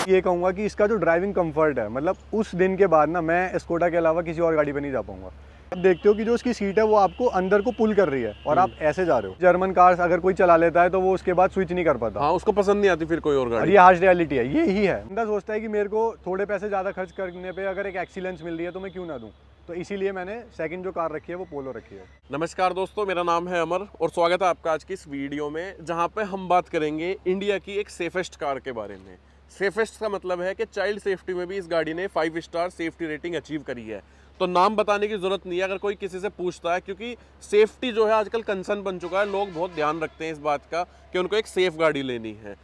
ये कहूँगा कि इसका जो ड्राइविंग कंफर्ट है, मतलब उस दिन के बाद ना मैं स्कोडा के अलावा किसी और गाड़ी पे नहीं जा पाऊंगा। आप देखते हो कि जो उसकी सीट है वो आपको अंदर को पुल कर रही है और आप ऐसे जा रहे हो। जर्मन कार्स अगर कोई चला लेता है तो वो उसके बाद स्विच नहीं कर पाता। हाँ, उसको पसंद नहीं आती फिर कोई और और गाड़ी। ये हार्श रियलिटी है, ये ही है। बंदा सोचता है कि मेरे को थोड़े पैसे ज़्यादा खर्च करने पे अगर एक एक्सीलेंस मिल रही है तो मैं क्यों ना दूँ। तो इसीलिए मैंने सेकंड जो कार रखी है वो पोलो रखी है। नमस्कार दोस्तों, मेरा नाम है अमर और स्वागत है आपका आज की इस वीडियो में, जहां पे हम बात करेंगे इंडिया की एक सेफेस्ट कार के बारे में। सेफेस्ट का मतलब है कि चाइल्ड सेफ्टी में भी इस गाड़ी ने 5 स्टार सेफ्टी रेटिंग अचीव करी है। तो नाम बताने की जरूरत नहीं है अगर कोई किसी से पूछता है, क्योंकि सेफ्टी जो है आजकल कंसर्न बन चुका है। लोग बहुत ध्यान रखते हैं इस बात का कि उनको एक सेफ गाड़ी लेनी है।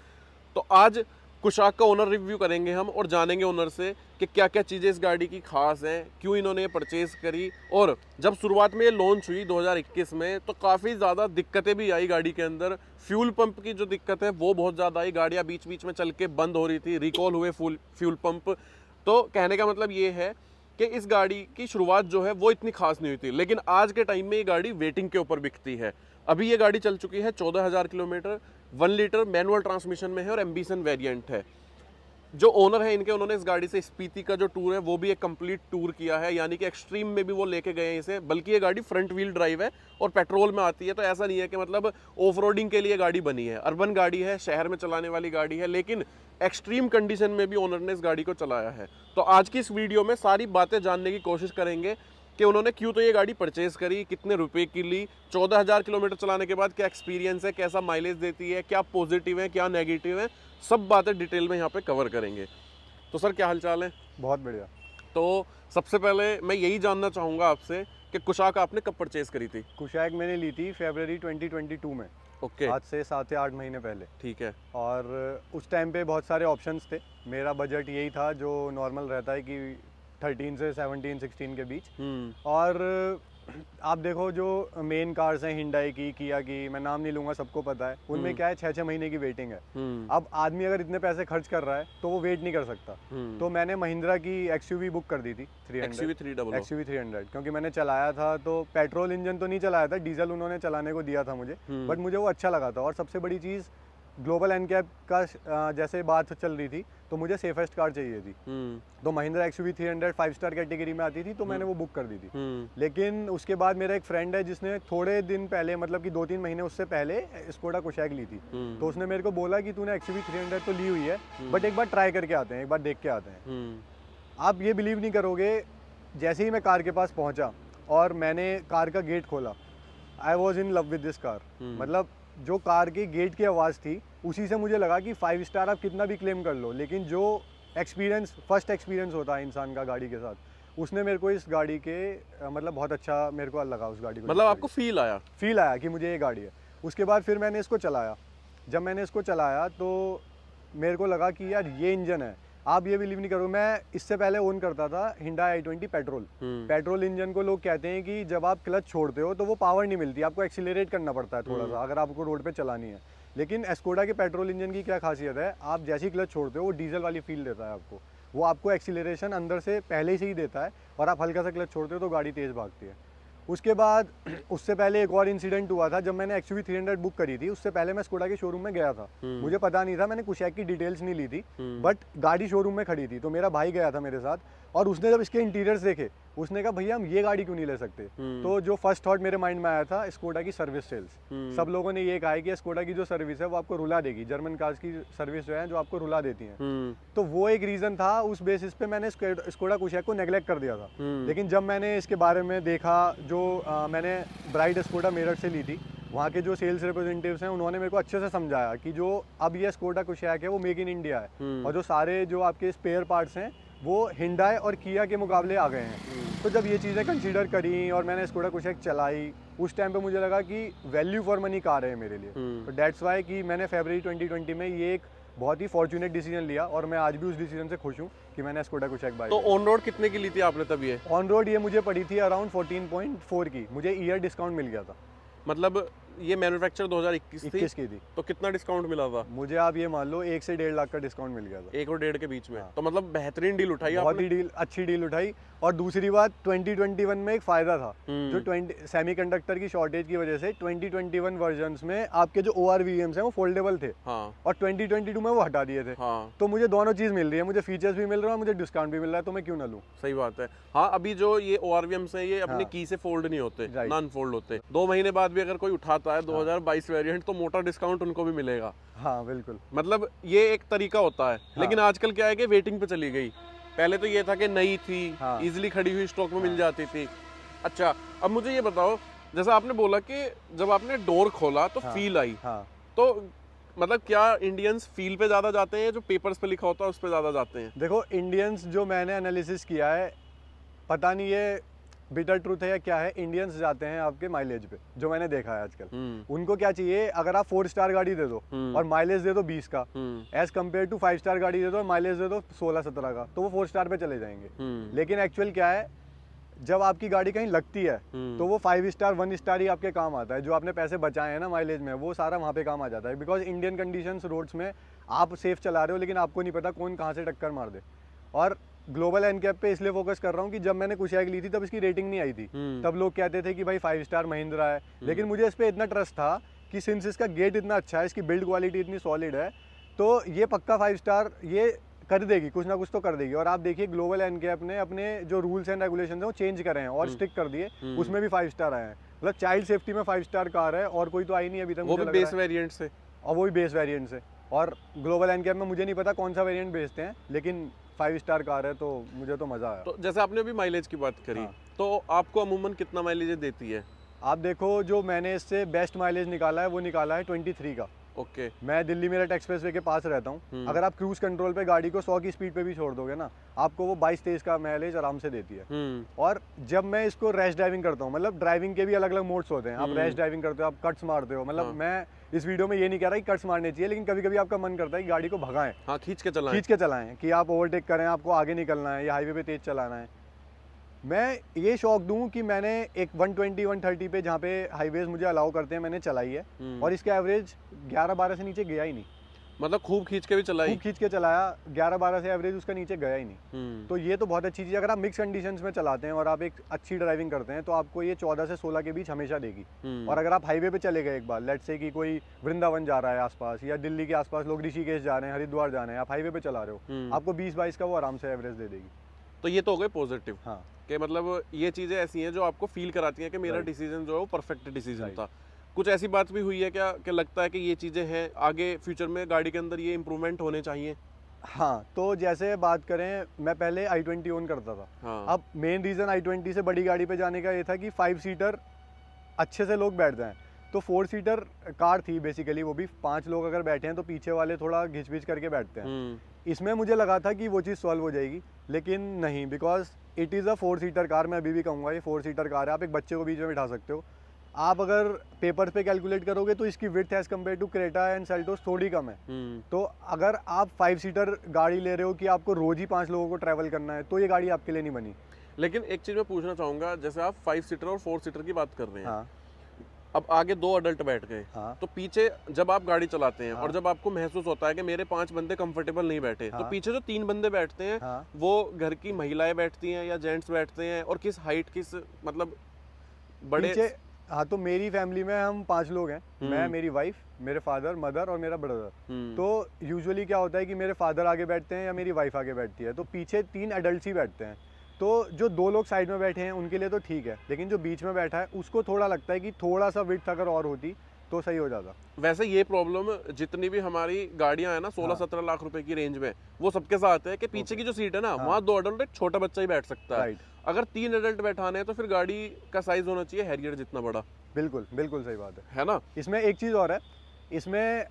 तो आज कुशाक का ओनर रिव्यू करेंगे हम और जानेंगे ओनर से कि क्या क्या चीज़ें इस गाड़ी की खास हैं, क्यों इन्होंने ये परचेज़ करी। और जब शुरुआत में ये लॉन्च हुई 2021 में तो काफ़ी ज़्यादा दिक्कतें भी आई गाड़ी के अंदर। फ्यूल पंप की जो दिक्कत है वो बहुत ज़्यादा आई, गाड़ियाँ बीच बीच में चल के बंद हो रही थी, रिकॉल हुए फ्यूल पंप। तो कहने का मतलब ये है कि इस गाड़ी की शुरुआत जो है वो इतनी खास नहीं हुई थी, लेकिन आज के टाइम में ये गाड़ी वेटिंग के ऊपर बिकती है। अभी ये गाड़ी चल चुकी है 14,000 किलोमीटर, 1 लीटर मैनुअल ट्रांसमिशन में है और एम्बिशन वेरिएंट है। जो ओनर है इनके, उन्होंने इस गाड़ी से स्पीति का जो टूर है वो भी एक कंप्लीट टूर किया है, यानी कि एक्सट्रीम में भी वो लेके गए हैं इसे। बल्कि ये गाड़ी फ्रंट व्हील ड्राइव है और पेट्रोल में आती है, तो ऐसा नहीं है कि मतलब ऑफ रोडिंग के लिए गाड़ी बनी है। अर्बन गाड़ी है, शहर में चलाने वाली गाड़ी है, लेकिन एक्सट्रीम कंडीशन में भी ओनर ने इस गाड़ी को चलाया है। तो आज की इस वीडियो में सारी बातें जानने की कोशिश करेंगे कि उन्होंने क्यों तो ये गाड़ी परचेज करी, कितने रुपए की ली, 14,000 किलोमीटर चलाने के बाद क्या एक्सपीरियंस है, कैसा माइलेज देती है, क्या पॉजिटिव है क्या नेगेटिव है, सब बातें डिटेल में यहाँ पे कवर करेंगे। तो सर, क्या हालचाल है? बहुत बढ़िया। तो सबसे पहले मैं यही जानना चाहूँगा आपसे कि कुशाक आपने कब परचेज करी थी? कुशाक मैंने ली थी फरवरी 2022 में। ओके, आज से 7 या 8 महीने पहले। ठीक है। और उस टाइम पे बहुत सारे ऑप्शंस थे। मेरा बजट यही था जो नॉर्मल रहता है कि 13 से 17 16 के बीच। और आप देखो जो मेन कार्स हैं हिंडाई की, किया की, मैं नाम नहीं लूँगा, सबको पता है उनमें क्या है 6-6 महीने की वेटिंग है। अब आदमी अगर इतने पैसे खर्च कर रहा है तो वो वेट नहीं कर सकता। तो मैंने महिंद्रा की एक्सयूवी बुक कर दी थी 300 एक्सयूवी 300, क्योंकि मैंने चलाया था तो पेट्रोल इंजन तो नहीं चलाया था, डीजल उन्होंने चलाने को दिया था मुझे, बट मुझे वो अच्छा लगा था। और सबसे बड़ी चीज़ ग्लोबल एनकैप का जैसे बात चल रही थी तो मुझे सेफेस्ट कार चाहिए थी। तो महिंद्रा एक्सयूवी 300 5 स्टार कैटेगरी में आती थी, तो मैंने वो बुक कर दी थी। लेकिन उसके बाद मेरा एक फ्रेंड है जिसने थोड़े दिन पहले, मतलब कि 2-3 महीने उससे पहले स्कोडा कुशाक ली थी। तो उसने मेरे को बोला कि तूने एक्सयूवी 300 तो ली हुई है, बट एक बार ट्राई करके आते हैं, एक बार देख के आते हैं। आप ये बिलीव नहीं करोगे, जैसे ही मैं कार के पास पहुंचा और मैंने कार का गेट खोला, I was in love with this car. मतलब जो कार के गेट की आवाज़ थी उसी से मुझे लगा कि 5 स्टार आप कितना भी क्लेम कर लो, लेकिन जो एक्सपीरियंस, फर्स्ट एक्सपीरियंस होता है इंसान का गाड़ी के साथ, उसने मेरे को इस गाड़ी के मतलब बहुत अच्छा मेरे को लगा उस गाड़ी को। मतलब आपको फील आया कि मुझे ये गाड़ी है। उसके बाद फिर मैंने इसको चलाया। जब मैंने इसको चलाया तो मेरे को लगा कि यार ये इंजन है। आप ये बिलीव नहीं करोगे, मैं इससे पहले ओन करता था हिंडाई i20 पेट्रोल इंजन को लोग कहते हैं कि जब आप क्लच छोड़ते हो तो वो पावर नहीं मिलती, आपको एक्सीलरेट करना पड़ता है थोड़ा सा अगर आपको रोड पे चलानी है। लेकिन स्कोडा के पेट्रोल इंजन की क्या खासियत है, आप जैसे ही क्लच छोड़ते हो वो डीजल वाली फील देता है आपको। वो आपको एक्सीलरेशन अंदर से पहले से ही देता है और आप हल्का सा क्लच छोड़ते हो तो गाड़ी तेज़ भागती है। उसके बाद उससे पहले एक और इंसिडेंट हुआ था, जब मैंने एक्सयूवी 300 बुक करी थी उससे पहले मैं स्कोडा के शोरूम में गया था। मुझे पता नहीं था, मैंने कुशाक की डिटेल्स नहीं ली थी, बट गाड़ी शोरूम में खड़ी थी। तो मेरा भाई गया था मेरे साथ और उसने जब इसके इंटीरियर्स देखे उसने कहा भैया हम ये गाड़ी क्यों नहीं ले सकते। तो जो फर्स्ट थॉट मेरे माइंड में आया था स्कोडा की सर्विस सेल्स। सब लोगों ने ये कहा है कि स्कोडा की जो सर्विस है वो आपको रुला देगी, जर्मन कार्स की सर्विस जो है जो आपको रुला देती हैं। तो वो एक रीज़न था, उस बेसिस पे मैंने स्कोडा कुशाक को नेग्लेक्ट कर दिया था। लेकिन जब मैंने इसके बारे में देखा, जो मैंने ब्राइट स्कोडा मेरठ से ली थी, वहाँ के जो सेल्स रिप्रेजेंटेटिव्स हैं उन्होंने मेरे को अच्छे से समझाया कि जो अब ये स्कोडा कुशाक है वो मेक इन इंडिया है और जो सारे जो आपके स्पेयर पार्ट्स हैं वो हिंडाई और किया के मुकाबले आ गए हैं। तो जब ये चीज़ें कंसीडर करी और मैंने स्कोडा कुशाक चलाई, उस टाइम पे मुझे लगा कि वैल्यू फॉर मनी कार है मेरे लिए। तो डेट्स वाई कि मैंने फरवरी 2020 में ये एक बहुत ही फॉर्चुनेट डिसीजन लिया और मैं आज भी उस डिसीजन से खुश हूँ कि मैंने स्कोडा कुशाक बाय। तो ऑन रोड कितने की ली थी आपने तब? ये ऑन रोड ये मुझे पड़ी थी अराउंड 14.4 की, मुझे ईयर डिस्काउंट मिल गया था। मतलब ये मैन्युफैक्चर 2021 थी 21 की थी। तो कितना डिस्काउंट मिला था? मुझे आप ये मान लो 1 से 1.5 लाख का डिस्काउंट मिल गया था। 1 और 1.5 के बीच में। हाँ। तो मतलब बेहतरीन डील उठाई बहुत आपने। ही डील, अच्छी डील उठाई। और दूसरी बात 2021 में एक फ़ायदा था, जो 20 सेमीकंडक्टर की शॉर्टेज की वजह से 2021 वर्जन्स में आपके जो ORVMs हैं वो फोल्डेबल थे। हाँ। और 2022 में वो हटा दिए थे। हाँ। तो मुझे दोनों चीज़ मिल रही है, मुझे फीचर्स भी मिल रहा है, मुझे डिस्काउंट भी मिल रहा है, तो मैं क्यों ना लूँ। सही बात है। हाँ, अभी जो ये ORVMs हैं ये अपने हाँ। की से फोल्ड नहीं होते, Right. नॉन फोल्ड होते। 2 महीने बाद भी अगर कोई उठाता है 2022 वेरिएंट तो मोटा डिस्काउंट उनको भी मिलेगा। हाँ बिल्कुल। मतलब ये एक तरीका होता है। हाँ। लेकिन आजकल क्या है कि वेटिंग पे चली गई। पहले तो ये था कि नई थी, हाँ। इजीली खड़ी हुई स्टॉक में मिल जाती थी। अच्छा, अब मुझे ये बताओ, जैसा आपने बोला कि जब आपने डोर खोला तो हाँ। फील आई, हाँ तो मतलब क्या इंडियंस फील पे ज्यादा जाते हैं या जो पेपर्स पे लिखा होता है उस पे ज्यादा जाते हैं? देखो, इंडियंस जो मैंने एनालिसिस किया है, पता नहीं ये बिटर ट्रूथ है या क्या है, इंडियंस जाते हैं आपके माइलेज पे, जो मैंने देखा है आजकल। उनको क्या चाहिए, अगर आप 4 स्टार गाड़ी दे दो और माइलेज दे दो 20 का, एज कम्पेयर टू 5 स्टार गाड़ी दे दो और माइलेज दे दो 16-17 का, तो वो 4 स्टार पे चले जाएंगे। लेकिन एक्चुअल क्या है, जब आपकी गाड़ी कहीं लगती है तो वो 5 स्टार 1 स्टार ही आपके काम आता है। जो आपने पैसे बचाए हैं ना माइलेज में, वो सारा वहाँ पे काम आ जाता है। बिकॉज इंडियन कंडीशंस रोड्स में आप सेफ चला रहे हो, लेकिन आपको नहीं पता कौन कहाँ से टक्कर मार दे। और ग्लोबल एनकैप पे इसलिए फोकस कर रहा हूँ कि जब मैंने कुशियाक ली थी तब इसकी रेटिंग नहीं आई थी। तब लोग कहते थे कि भाई 5 स्टार महिंद्रा है, लेकिन मुझे इस पर इतना ट्रस्ट था कि सिंस इसका गेट इतना अच्छा है, इसकी बिल्ड क्वालिटी इतनी सॉलिड है, तो ये पक्का 5 स्टार ये कर देगी, कुछ ना कुछ तो कर देगी। और आप देखिए ग्लोबल एनकैप ने अपने जो रूल्स एंड रेगुलेशंस हैं वो चेंज करे हैं और स्ट्रिक्ट कर दिए, उसमें भी 5 स्टार आए हैं। मतलब चाइल्ड सेफ्टी में 5 स्टार कार है और कोई तो आई नहीं अभी तक, वो भी बेस वेरिएंट से, और वो भी बेस वेरिएंट से। और ग्लोबल एनकैप में मुझे नहीं पता कौन सा वेरिएंट बेचते हैं, लेकिन 5 स्टार कार है, तो मुझे तो मज़ा आया। तो जैसे आपने अभी माइलेज की बात करी, हाँ। तो आपको अमूमन कितना माइलेज देती है? आप देखो, जो मैंने इससे बेस्ट माइलेज निकाला है वो निकाला है 23 का। ओके। मैं दिल्ली मेरठ एक्सप्रेसवे के पास रहता हूँ। अगर आप क्रूज कंट्रोल पे गाड़ी को 100 की स्पीड पे भी छोड़ दोगे ना, आपको वो 22-23 का माइलेज आराम से देती है। और जब मैं इसको रैश ड्राइविंग करता हूँ, मतलब ड्राइविंग के भी अलग अलग मोड्स होते हैं। आप रैश ड्राइविंग करते हो, आप कट्स मारते हो, मतलब मैं इस वीडियो में ये नहीं कह रहा कि कट्स मारने चाहिए, लेकिन कभी कभी आपका मन करता है कि गाड़ी को भगाएं, हाँ, खींच के चलाएं, कि आप ओवरटेक करें, आपको आगे निकलना है या हाईवे पे तेज चलाना है। मैं ये शौक दूं कि मैंने एक 120-130 पे, जहाँ पे हाईवेज मुझे अलाउ करते हैं, मैंने चलाई है और इसका एवरेज 11-12 से नीचे गया ही नहीं। मतलब खूब खींच के भी चलाई? खूब खींच के चलाया, 11-12 से एवरेज उसका नीचे गया ही नहीं। तो ये तो बहुत अच्छी चीज़ है। अगर आप मिक्स कंडीशंस में चलाते हैं और आप एक अच्छी ड्राइविंग करते हैं तो आपको ये 14 से 16 के बीच हमेशा देगी। और अगर आप हाईवे पे चले गए एक बार, लेट्स से कि कोई वृंदावन जा रहा है आसपास, या दिल्ली के आसपास लोग ऋषिकेश जा रहे हैं, हरिद्वार जा रहे हैं, आप हाईवे पे चला रहे हो, आपको 20-22 का वो आराम से एवरेज दे देगी। तो ये तो हो गए पॉजिटिव। हाँ, कि मतलब ये चीज़ें ऐसी हैं जो आपको फील कराती हैं कि मेरा डिसीजन जो है वो परफेक्ट डिसीजन था। कुछ ऐसी बात भी हुई है क्या कि लगता है कि ये चीज़ें हैं, आगे फ्यूचर में गाड़ी के अंदर ये इंप्रूवमेंट होने चाहिए? हाँ, तो जैसे बात करें, मैं पहले i20 ओन करता था। हाँ। अब मेन रीज़न i20 से बड़ी गाड़ी पे जाने का ये था कि 5 सीटर अच्छे से लोग बैठ जाएं। तो 4 सीटर कार थी बेसिकली, वो भी 5 लोग अगर बैठे हैं तो पीछे वाले थोड़ा घिच-पिच करके बैठते हैं। इसमें मुझे लगा था कि वो चीज़ सॉल्व हो जाएगी, लेकिन नहीं, because it is a 4 seater car. मैं अभी भी कहूँगा ये 4 सीटर कार है। आप एक बच्चे को बीच में बिठा सकते हो। आप अगर पेपर पे कैलकुलेट करोगे तो इसकी width as compare to Creta and Seltos थोड़ी कम है। तो अगर आप 5 सीटर गाड़ी ले रहे हो कि आपको रोज ही 5 लोगों को ट्रैवल करना है, तो ये गाड़ी आपके लिए नहीं बनी। लेकिन एक चीज़ मैं पूछना चाहूँगा, जैसे आप 5 सीटर और 4 सीटर की बात कर रहे हैं। हाँ। अब आगे 2 अडल्ट बैठ गए। हाँ। तो पीछे जब आप गाड़ी चलाते हैं, हाँ। और जब आपको महसूस होता है कि मेरे 5 बंदे कंफर्टेबल नहीं बैठे, हाँ। तो पीछे जो 3 बंदे बैठते हैं, हाँ। वो घर की महिलाएं बैठती हैं या जेंट्स बैठते हैं, और किस हाइट, किस मतलब बड़े पीछे? हाँ, तो मेरी फैमिली में हम 5 लोग हैं। मैं, मेरी वाइफ, मेरे फादर, मदर और मेरा ब्रदर। तो यूजुअली क्या होता है कि मेरे फादर आगे बैठते हैं या मेरी वाइफ आगे बैठती है, तो पीछे 3 एडल्ट ही बैठते हैं। तो जो 2 लोग साइड में बैठे हैं उनके लिए तो ठीक है, लेकिन जो बीच में बैठा है उसको थोड़ा लगता है कि थोड़ा सा विड्थ अगर और होती तो सही हो जाता। वैसे ये प्रॉब्लम जितनी भी हमारी गाड़ियां हैं ना 16-17 लाख रुपए की रेंज में, वो सबके साथ है कि पीछे की जो सीट है ना, वहाँ 2 अडल्ट, एक छोटा बच्चा ही बैठ सकता है। अगर 3 अडल्ट बैठाने हैं तो फिर गाड़ी का साइज होना चाहिए हैरियर जितना बड़ा। बिल्कुल बिल्कुल सही बात है ना। इसमें एक चीज़ और है, इसमें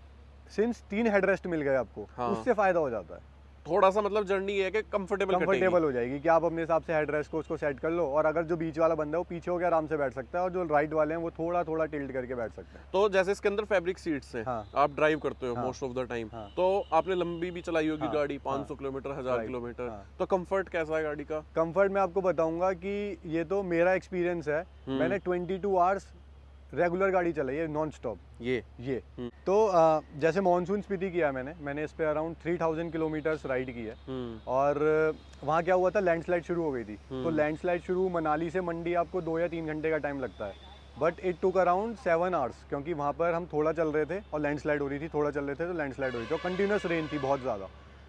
सिंस 3 हेडरेस्ट मिल गए आपको, उससे फायदा हो जाता है। थोड़ा सा मतलब जर्नी है कि कंफर्टेबल हो जाएगी कि आप अपने हिसाब से हेडरेस्ट को उसको सेट कर लो, और अगर जो बीच वाला बंदा है वो पीछे होकर आराम से बैठ सकता है, और जो राइट वाले हैं वो थोड़ा थोड़ा टिल्ट करके बैठ सकते हैं। तो जैसे इसके अंदर फैब्रिक सीट्स हैं। हाँ। आप ड्राइव करते हो हाँ। मोस्ट ऑफ द टाइम, हाँ। तो आपने लंबी भी चलाई होगी हाँ। गाड़ी, 500 किलोमीटर, 1000 किलोमीटर। हाँ। तो कंफर्ट कैसा है गाड़ी का? कंफर्ट मैं आपको बताऊंगा कि ये तो मेरा एक्सपीरियंस है। मैंने 22 आवर्स रेगुलर गाड़ी चलाई है नॉन स्टॉप ये ये। तो जैसे मानसून स्पीति किया मैंने इस पे अराउंड 3000 किलोमीटर्स राइड की है। और वहाँ क्या हुआ था, लैंडस्लाइड शुरू हो गई थी। तो लैंडस्लाइड शुरू मनाली से मंडी आपको 2 या 3 घंटे का टाइम लगता है, but it took around 7 hours, क्योंकि वहाँ पर हम थोड़ा चल रहे थे और लैंडस्लाइड हो रही थी, थोड़ा चल रहे थे तो लैंडस्लाइड हो रही थी, और कंटिन्यूस रेन थी बहुत ज़्यादा।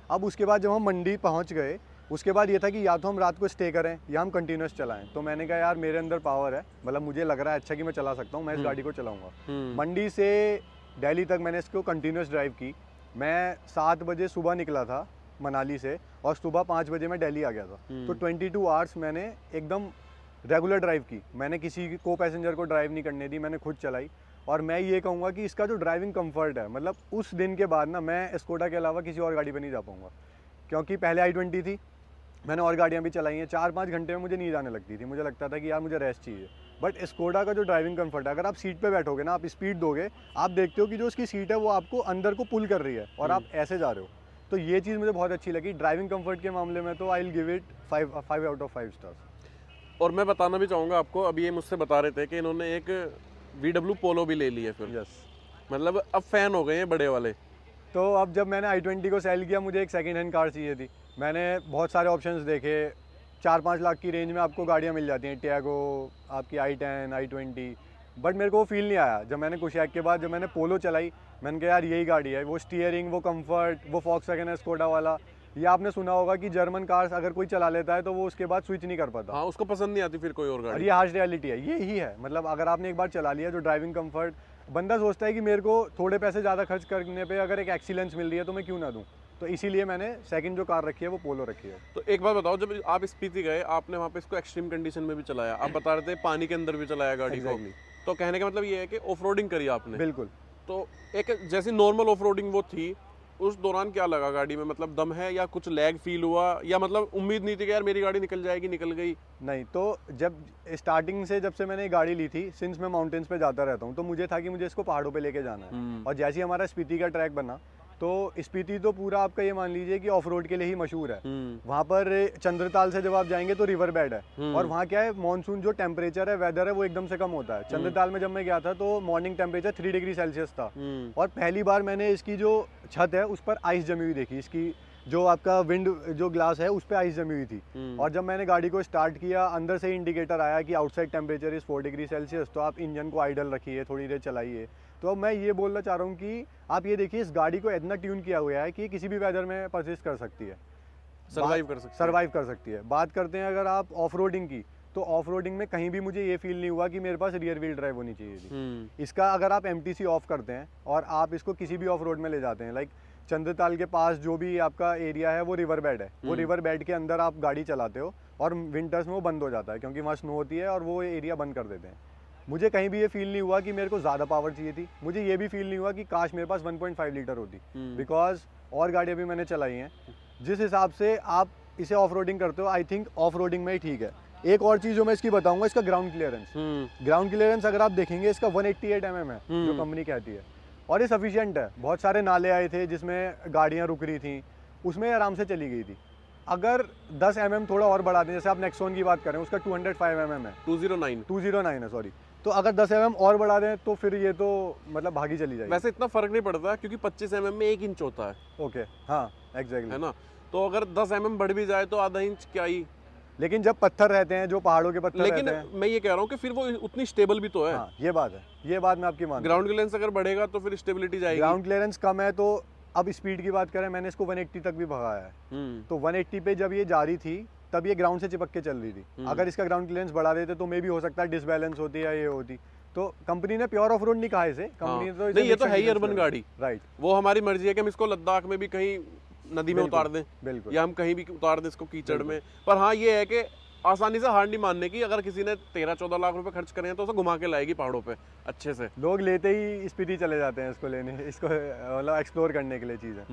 अब उसके बाद जब हम मंडी पहुँच गए, उसके बाद ये था कि या तो हम रात को स्टे करें या हम कंटिन्यूस चलाएं। तो मैंने कहा यार मेरे अंदर पावर है, मतलब मुझे लग रहा है अच्छा कि मैं चला सकता हूँ, मैं इस गाड़ी को चलाऊंगा। मंडी से दिल्ली तक मैंने इसको कंटिन्यूस ड्राइव की। मैं 7 बजे सुबह निकला था मनाली से और सुबह 5 बजे मैं दिल्ली आ गया था। तो 22 आवर्स मैंने एकदम रेगुलर ड्राइव की। मैंने किसी को पैसेंजर को ड्राइव नहीं करने दी, मैंने खुद चलाई। और मैं ये कहूँगा कि इसका जो ड्राइविंग कंफर्ट है, मतलब उस दिन के बाद ना मैं स्कोडा के अलावा किसी और गाड़ी पे नहीं जा पाऊँगा, क्योंकि पहले i20 थी, मैंने और गाड़ियाँ भी चलाई हैं, 4-5 घंटे में मुझे नींद आने लगती थी, मुझे लगता था कि यार मुझे रेस्ट चाहिए। बट स्कोडा का जो ड्राइविंग कंफर्ट है, अगर आप सीट पे बैठोगे ना, आप स्पीड दोगे, आप देखते हो कि जो उसकी सीट है वो आपको अंदर को पुल कर रही है और आप ऐसे जा रहे हो। तो ये चीज़ मुझे बहुत अच्छी लगी ड्राइविंग कंफर्ट के मामले में। तो I will give it 5 out of 5 stars. और मैं बताना भी चाहूँगा आपको, अभी ये मुझसे बता रहे थे कि इन्होंने एक VW पोलो भी ले ली है फिर। यस, मतलब अब फैन हो गए हैं बड़े वाले। तो अब जब मैंने i20 को सेल किया, मुझे एक सेकेंड हैंड कार चाहिए थी। मैंने बहुत सारे ऑप्शंस देखे, 4-5 लाख की रेंज में आपको गाड़ियाँ मिल जाती हैं, टियागो, आपकी i10, i20, बट मेरे को वो फील नहीं आया। जब मैंने कुशैक के बाद जब मैंने पोलो चलाई, मैंने कहा यार यही गाड़ी है, वो स्टीयरिंग, वो कंफर्ट, वो फॉक्सवैगन स्कोडा वाला। ये आपने सुना होगा कि जर्मन कार्स अगर कोई चला लेता है तो वो उसके बाद स्विच नहीं कर पाता। हाँ, उसको पसंद नहीं आती फिर कोई और और गाड़ी। ये हार्श रियलिटी है, ये ही है। मतलब अगर आपने एक बार चला लिया, जो ड्राइविंग कंफर्ट, बंदा सोचता है कि मेरे को थोड़े पैसे ज़्यादा खर्च करने पे अगर एक एक्सीलेंस मिल रही है तो मैं क्यों ना दूँ। तो इसीलिए मैंने सेकंड जो कार रखी है वो पोलो रखी है। तो एक बात बताओ, जब आप स्पीति गए, आपने वहाँ पे इसको एक्सट्रीम कंडीशन में भी चलाया, आप बता रहे थे पानी के अंदर भी चलाया गाड़ी को। तो कहने का मतलब ये है कि ऑफ रोडिंग करी आपने। बिल्कुल। तो एक जैसी नॉर्मल ऑफ रोडिंग वो थी, उस दौरान क्या लगा गाड़ी में, मतलब दम है या कुछ लैग फील हुआ, या मतलब उम्मीद नहीं थी कि यार मेरी गाड़ी निकल जाएगी, निकल गई? नहीं, तो जब स्टार्टिंग से जब से मैंने ये गाड़ी ली थी, सिंस मैं माउंटेन्स पे जाता रहता हूँ, तो मुझे था कि मुझे इसको पहाड़ों पे लेके जाना है। और जैसे ही हमारा स्पीति का ट्रैक बना, तो स्पीति तो पूरा आपका ये मान लीजिए कि ऑफ रोड के लिए ही मशहूर है। वहाँ पर चंद्रताल से जब आप जाएंगे तो रिवर बेड है, और वहाँ क्या है, मानसून जो टेम्परेचर है, वेदर है, वो एकदम से कम होता है। चंद्रताल में जब मैं गया था तो मॉर्निंग टेम्परेचर 3 डिग्री सेल्सियस था। और पहली बार मैंने इसकी जो छत है उस पर आइस जमी हुई देखी, इसकी जो आपका विंड जो ग्लास है उस पर आइस जमी हुई थी। और जब मैंने गाड़ी को स्टार्ट किया, अंदर से इंडिकेटर आया कि outside temperature is 4 degree Celsius, तो आप इंजन को आइडल रखिए, थोड़ी देर चलाइए। तो अब मैं ये बोलना चाह रहा हूँ कि आप ये देखिए, इस गाड़ी को इतना ट्यून किया हुआ है कि किसी भी वेदर में परसिस्ट कर सकती है, सर्वाइव कर सकती है। बात करते हैं अगर आप ऑफ रोडिंग की, तो ऑफ रोडिंग में कहीं भी मुझे ये फील नहीं हुआ कि मेरे पास रियर व्हील ड्राइव होनी चाहिए थी। इसका अगर आप MTC ऑफ करते हैं और आप इसको किसी भी ऑफ रोड में ले जाते हैं, लाइक चंद्रताल के पास जो भी आपका एरिया है वो रिवर बेड है, वो रिवर बेड के अंदर आप गाड़ी चलाते हो और विंटर्स में वो बंद हो जाता है क्योंकि वहाँ स्नो होती है और वो एरिया बंद कर देते हैं। मुझे कहीं भी ये फील नहीं हुआ कि मेरे को ज़्यादा पावर चाहिए थी। मुझे ये भी फील नहीं हुआ कि काश मेरे पास 1.5 लीटर होती, बिकॉज और गाड़ियाँ भी मैंने चलाई हैं। जिस हिसाब से आप इसे ऑफ रोडिंग करते हो, आई थिंक ऑफ रोडिंग में ही ठीक है। एक और चीज़ जो मैं इसकी बताऊंगा, इसका ग्राउंड क्लियरेंस अगर आप देखेंगे, इसका 188 mm है जो कंपनी कहती है, और ये सफिशिएंट है। बहुत सारे नाले आए थे जिसमें गाड़ियाँ रुक रही थी, उसमें आराम से चली गई थी। अगर 10 mm थोड़ा और बढ़ा दें, जैसे आप नेक्सॉन की बात करें, उसका 205 mm है, 209 है सॉरी, तो अगर 10 mm और बढ़ा दें तो फिर ये तो मतलब भागी चली जाएगी। वैसे इतना फर्क नहीं पड़ता क्योंकि 25 mm में 1 इंच होता है। ओके, हाँ एग्जैक्टली, है ना। तो अगर 10 mm बढ़ भी जाए तो आधा इंच क्या ही। लेकिन जब पत्थर रहते हैं, जो पहाड़ों के पत्थर लेकिन रहते हैं, मैं ये कह रहा हूँ कि फिर वो उतनी स्टेबल भी तो है। हाँ, ये बात है, ये बात मैं आपकी मानता हूँ। ग्राउंड क्लियरेंस अगर बढ़ेगा तो फिर स्टेबिलिटी जाएगी। ग्राउंड क्लियरेंस कम है तो अब स्पीड की बात करें, मैंने इसको 180 तक भी भगाया है। तो 180 पे जब ये जा रही थी तब ये ग्राउंड से चिपक के चल रही थी। अगर इसका ग्राउंड क्लियरेंस बढ़ा देते तो मे भी हो सकता है डिसबैलेंस होती या ये होती। तो कंपनी ने प्योर ऑफ रोड नहीं कहा इसे, कंपनी ने तो नहीं, ये तो है ही अर्बन गाड़ी, राइट। वो हमारी मर्जी है कि हम इसको लद्दाख में भी कहीं नदी में उतार दें, बिल्कुल, या हम कहीं भी उतार दें इसको कीचड़ में। पर हाँ, ये है कि आसानी से हार नहीं मानने की। अगर किसी ने 13-14 लाख रुपए खर्च करे हैं तो उसे घुमा के लाएगी पहाड़ों पे अच्छे से। लोग लेते ही स्पीति चले जाते हैं इसको लेने, इसको मतलब एक्सप्लोर करने के लिए चीज़ है।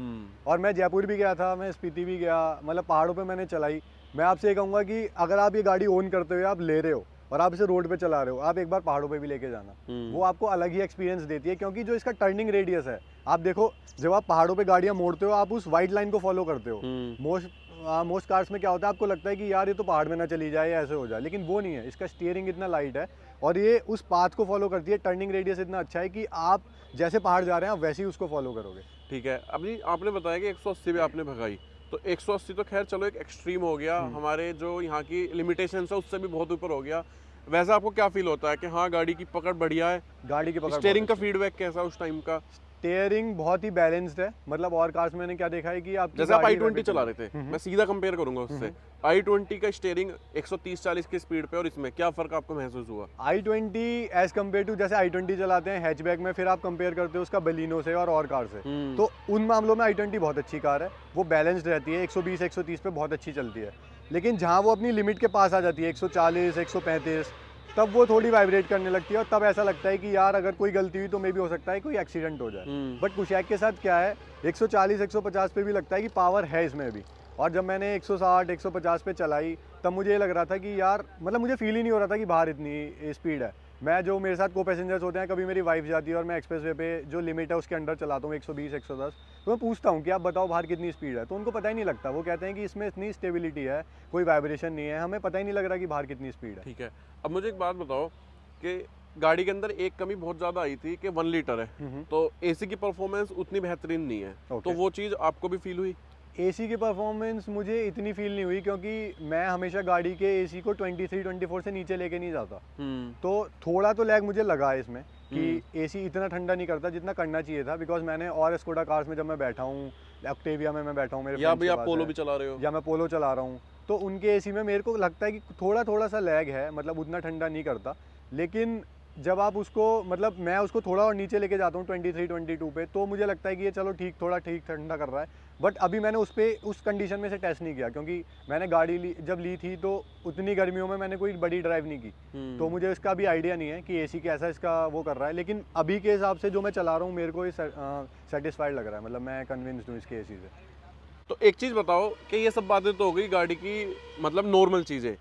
और मैं जयपुर भी गया था, मैं स्पीति भी गया, मतलब पहाड़ों पे मैंने चलाई। मैं आपसे ये कहूँगा कि अगर आप ये गाड़ी ओन करते हुए आप ले रहे हो और आप इसे रोड पे चला रहे हो, आप एक बार पहाड़ों पे भी लेके जाना, वो आपको अलग ही एक्सपीरियंस देती है। क्योंकि जो इसका टर्निंग रेडियस है, आप देखो, जब आप पहाड़ों पे गाड़ियाँ मोड़ते हो, आप उस वाइट लाइन को फॉलो करते हो। मोस्ट मोस्ट कार्स में क्या होता है, आपको लगता है कि यार ये तो पहाड़ में ना चली जाए या ऐसे हो जाए, लेकिन वो नहीं है। इसका स्टीयरिंग इतना लाइट है और ये उस पाथ को फॉलो करती है। टर्निंग रेडियस इतना अच्छा है कि आप जैसे पहाड़ जा रहे हैं आप वैसे ही उसको फॉलो करोगे। ठीक है, अभी आपने बताया कि 180 पे आपने भगाई, तो 180 तो खैर चलो एक एक्सट्रीम हो गया, हमारे जो यहाँ की लिमिटेशन है उससे भी बहुत ऊपर हो गया। वैसे आपको क्या फील होता है कि हाँ गाड़ी की पकड़ बढ़िया है? गाड़ी की पकड़, स्टीयरिंग का फीडबैक कैसा उस टाइम का? स्टीयरिंग बहुत ही बैलेंस्ड है। मतलब और कार्स में मैंने क्या देखा है कि आप जैसे आप i20 चला रहे थे, मैं सीधा कंपेयर करूंगा उससे, i20 का स्टीयरिंग 130-40 की स्पीड पे और इसमें क्या फर्क आपको महसूस हुआ? i20 एज कम्पेयर टू जैसे i20 चलाते हैं हैचबैक में, फिर आप कंपेयर करते हो उसका बलिनो से और कार से, तो उन मामलों में i20 बहुत अच्छी कार है। वो बैलेंस्ड रहती है, 120-130 पे बहुत अच्छी चलती है। लेकिन जहाँ वो अपनी लिमिट के पास आ जाती है 140, 135, तब वो थोड़ी वाइब्रेट करने लगती है और तब ऐसा लगता है कि यार अगर कोई गलती हुई तो मे भी हो सकता है कोई एक्सीडेंट हो जाए। बट कुशैक के साथ क्या है, 140, 150 पे भी लगता है कि पावर है इसमें भी। और जब मैंने 160, 150 पे चलाई तब मुझे ये लग रहा था कि यार मतलब मुझे फील ही नहीं हो रहा था कि बाहर इतनी स्पीड है। मैं जो मेरे साथ को पैसेंजर्स होते हैं, कभी मेरी वाइफ जाती है और मैं एक्सप्रेस वे पे जो लिमिट है उसके अंडर चलाता हूँ 120, 110, तो मैं पूछता हूँ कि आप बताओ बाहर कितनी स्पीड है, तो उनको पता ही नहीं लगता। वो कहते हैं कि इसमें इतनी स्टेबिलिटी है, कोई वाइब्रेशन नहीं है, हमें पता ही नहीं लग रहा कि बाहर कितनी स्पीड है। ठीक है, अब मुझे एक बात बताओ कि गाड़ी के अंदर एक कमी बहुत ज़्यादा आई थी कि 1 लीटर है, तो एसी की परफॉर्मेंस उतनी बेहतरीन नहीं है, तो वो चीज़ आपको भी फील हुई? एसी की परफॉर्मेंस मुझे इतनी फील नहीं हुई, क्योंकि मैं हमेशा गाड़ी के एसी को 23-24 से नीचे लेके नहीं जाता। तो थोड़ा तो लैग मुझे लगा है इसमें कि एसी इतना ठंडा नहीं करता जितना करना चाहिए था। बिकॉज मैंने और स्कोडा कार्स में जब मैं बैठा हूँ, ऑक्टेविया में मैं बैठा हूँ, मेरे या भी आप पोलो भी चला रहे हो, या मैं पोलो चला रहा हूँ, तो उनके एसी में मेरे को लगता है कि थोड़ा सा लैग है, मतलब उतना ठंडा नहीं करता। लेकिन जब आप उसको मतलब मैं उसको थोड़ा और नीचे लेके जाता हूँ 23-22 पे, तो मुझे लगता है कि ये चलो थोड़ा ठीक ठंडा कर रहा है। बट अभी मैंने उस कंडीशन में से टेस्ट नहीं किया, क्योंकि मैंने गाड़ी जब ली थी तो उतनी गर्मियों में मैंने कोई बड़ी ड्राइव नहीं की, तो मुझे इसका भी आइडिया नहीं है कि एसी कैसा इसका वो कर रहा है। लेकिन अभी के हिसाब से जो मैं चला रहा हूँ मेरे को सेटिस्फाइड लग रहा है, मतलब मैं कन्विंस्ड हूँ इसके एसी से। तो एक चीज़ बताओ कि ये सब बातें तो हो गई गाड़ी की मतलब नॉर्मल चीज़ें,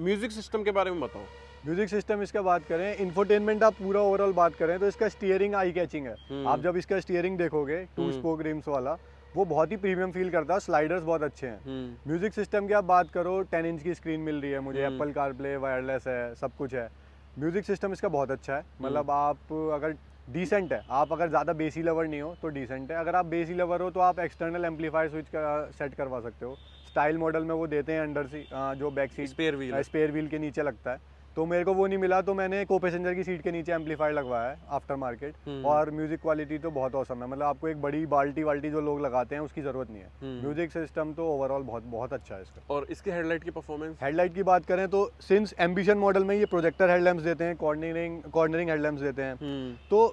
म्यूज़िक सिस्टम के बारे में बताओ। म्यूजिक सिस्टम इसका बात करें, इंफोटेनमेंट आप पूरा ओवरऑल बात करें तो इसका स्टीयरिंग आई कैचिंग है। आप जब इसका स्टीयरिंग देखोगे 2 स्पोक रिम्स वाला, वो बहुत ही प्रीमियम फील करता है। स्लाइडर्स बहुत अच्छे हैं। म्यूजिक सिस्टम की आप बात करो, 10 इंच की स्क्रीन मिल रही है मुझे, एप्पल कारप्ले, वायरलेस है, सब कुछ है। म्यूजिक सिस्टम इसका बहुत अच्छा है, मतलब आप अगर डिसेंट है, आप अगर ज़्यादा बेसी लवर नहीं हो तो डिसेंट है। अगर आप बेसी लवर हो तो आप एक्सटर्नल एम्पलीफायर स्विच का सेट करवा सकते हो। स्टाइल मॉडल में वो देते हैं अंडर सी जो बैक सीट स्पेयर व्हील के नीचे लगता है, तो मेरे को वो नहीं मिला, तो मैंने को पैसेंजर की सीट के नीचे एम्पलीफायर लगवाया है आफ्टर मार्केट। और म्यूजिक क्वालिटी तो बहुत औसम है, मतलब आपको एक बड़ी बाल्टी जो लोग लगाते हैं उसकी जरूरत नहीं है। म्यूजिक सिस्टम तो ओवरऑल बहुत अच्छा है इसका। और इसके हेडलाइट की परफॉर्मेंस, हेडलाइट की बात करें तो सिंस एम्बिशन मॉडल में ये प्रोजेक्टर हेडलैम्प्स देते हैं, कॉर्नरिंग हेडलैम्प्स देते हैं। तो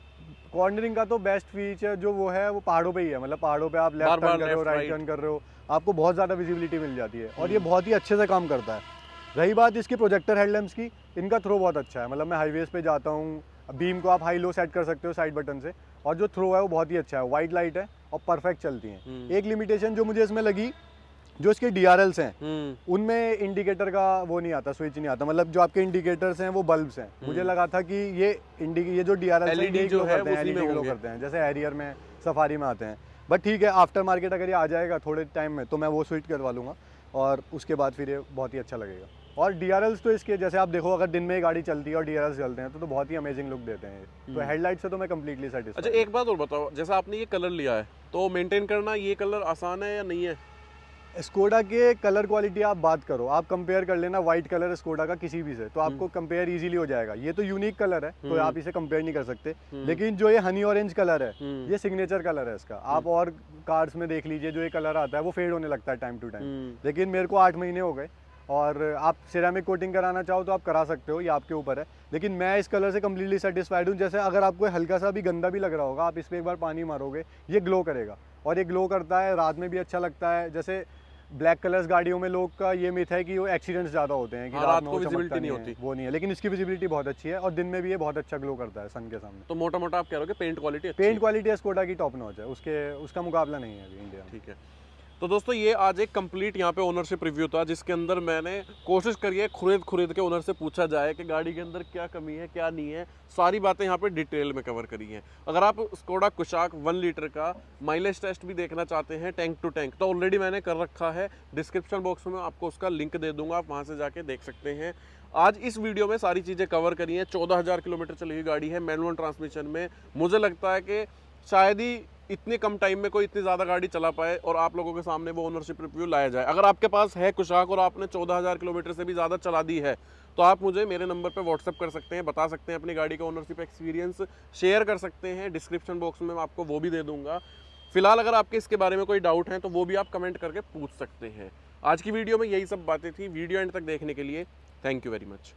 कॉर्नरिंग का तो बेस्ट फीचर जो वो है वो पहाड़ों पे ही है, मतलब पहाड़ों पे आप लेफ्ट टर्न कर रहे हो, राइट टर्न कर रहे हो, आपको बहुत ज़्यादा विजिबिलिटी मिल जाती है और ये बहुत ही अच्छे से काम करता है। रही बात इसकी प्रोजेक्टर हेडलैम्प्स की, इनका थ्रो बहुत अच्छा है, मतलब मैं हाईवेज पे जाता हूँ, बीम को आप हाई लो सेट कर सकते हो साइड बटन से, और जो थ्रो है वो बहुत ही अच्छा है, वाइट लाइट है और परफेक्ट चलती हैं। एक लिमिटेशन जो मुझे इसमें लगी, जो इसके DRLs हैं उनमें इंडिकेटर का वो नहीं आता, स्विच नहीं आता, मतलब जो आपके इंडिकेटर्स हैं वो बल्ब्स हैं। मुझे लगा था कि ये जो DRLs LED जो है LED ग्लो करते हैं, जैसे हैरियर में, सफारी में आते हैं। बट ठीक है, आफ्टर मार्केट अगर ये आ जाएगा थोड़े टाइम में तो मैं वो स्विच करवा लूँगा और उसके बाद फिर ये बहुत ही अच्छा लगेगा। और DRLs तो इसके जैसे आप देखो, अगर दिन में गाड़ी चलती है और DRLs चलते हैं तो बहुत ही अमेजिंग लुक देते हैं। तो हेडलाइट से तो मैं कंप्लीटली सेटिस्फाइड। अच्छा एक बात और बताओ, जैसा आपने ये कलर लिया है तो मेंटेन करना ये कलर आसान है या नहीं है? स्कोडा के कलर क्वालिटी आप बात करो, आप कंपेयर कर लेना वाइट कलर स्कोडा का किसी भी से, तो आपको कंपेयर इजीली हो जाएगा। ये तो यूनिक कलर है तो आप इसे कंपेयर नहीं कर सकते, लेकिन जो ये हनी ऑरेंज कलर है ये सिग्नेचर कलर है इसका। आप और कार्स में देख लीजिए, जो ये कलर आता है वो फेड होने लगता है टाइम टू टाइम, लेकिन मेरे को 8 महीने हो गए और आप सिरेमिक कोटिंग कराना चाहो तो आप करा सकते हो, ये आपके ऊपर है। लेकिन मैं इस कलर से कम्प्लीटली सेटिस्फाइड हूँ। जैसे अगर आपको हल्का सा भी गंदा भी लग रहा होगा, आप इस पर एक बार पानी मारोगे ये ग्लो करेगा, और ये ग्लो करता है, रात में भी अच्छा लगता है। जैसे ब्लैक कलर्स गाड़ियों में लोग का ये मिथ है कि वो एक्सीडेंट्स ज़्यादा होते हैं कि रात को विजिबिलिटी नहीं होती, वो नहीं है, लेकिन इसकी विजिबिलिटी बहुत अच्छी है और दिन में भी ये बहुत अच्छा ग्लो करता है सन के सामने। तो मोटा मोटा आप कह रहे हो कि पेंट क्वालिटी स्कोडा की टॉप नॉच है, उसका मुकाबला नहीं है अभी इंडिया में। ठीक है, तो दोस्तों ये आज एक कंप्लीट यहाँ पे ओनरशिप रिव्यू था, जिसके अंदर मैंने कोशिश करी है खुरीद के ओनर से पूछा जाए कि गाड़ी के अंदर क्या कमी है क्या नहीं है, सारी बातें यहाँ पे डिटेल में कवर करी हैं। अगर आप स्कोडा कुशाक 1 लीटर का माइलेज टेस्ट भी देखना चाहते हैं टैंक टू टैंक, तो ऑलरेडी मैंने कर रखा है। डिस्क्रिप्शन बॉक्स में आपको उसका लिंक दे दूंगा, आप वहाँ से जाके देख सकते हैं। आज इस वीडियो में सारी चीज़ें कवर करी हैं। 14,000 किलोमीटर चली हुई गाड़ी है मैनुअल ट्रांसमिशन में। मुझे लगता है कि शायद ही इतने कम टाइम में कोई इतनी ज़्यादा गाड़ी चला पाए और आप लोगों के सामने वो ओनरशिप रिव्यू लाया जाए। अगर आपके पास है कुशाक और आपने 14,000 किलोमीटर से भी ज़्यादा चला दी है, तो आप मुझे मेरे नंबर पे व्हाट्सअप कर सकते हैं, बता सकते हैं अपनी गाड़ी का ओनरशिप एक्सपीरियंस शेयर कर सकते हैं। डिस्क्रिप्शन बॉक्स में मैं आपको वो भी दे दूंगा। फिलहाल अगर आपके इसके बारे में कोई डाउट है तो वो भी आप कमेंट करके पूछ सकते हैं। आज की वीडियो में यही सब बातें थी। वीडियो एंड तक देखने के लिए थैंक यू वेरी मच।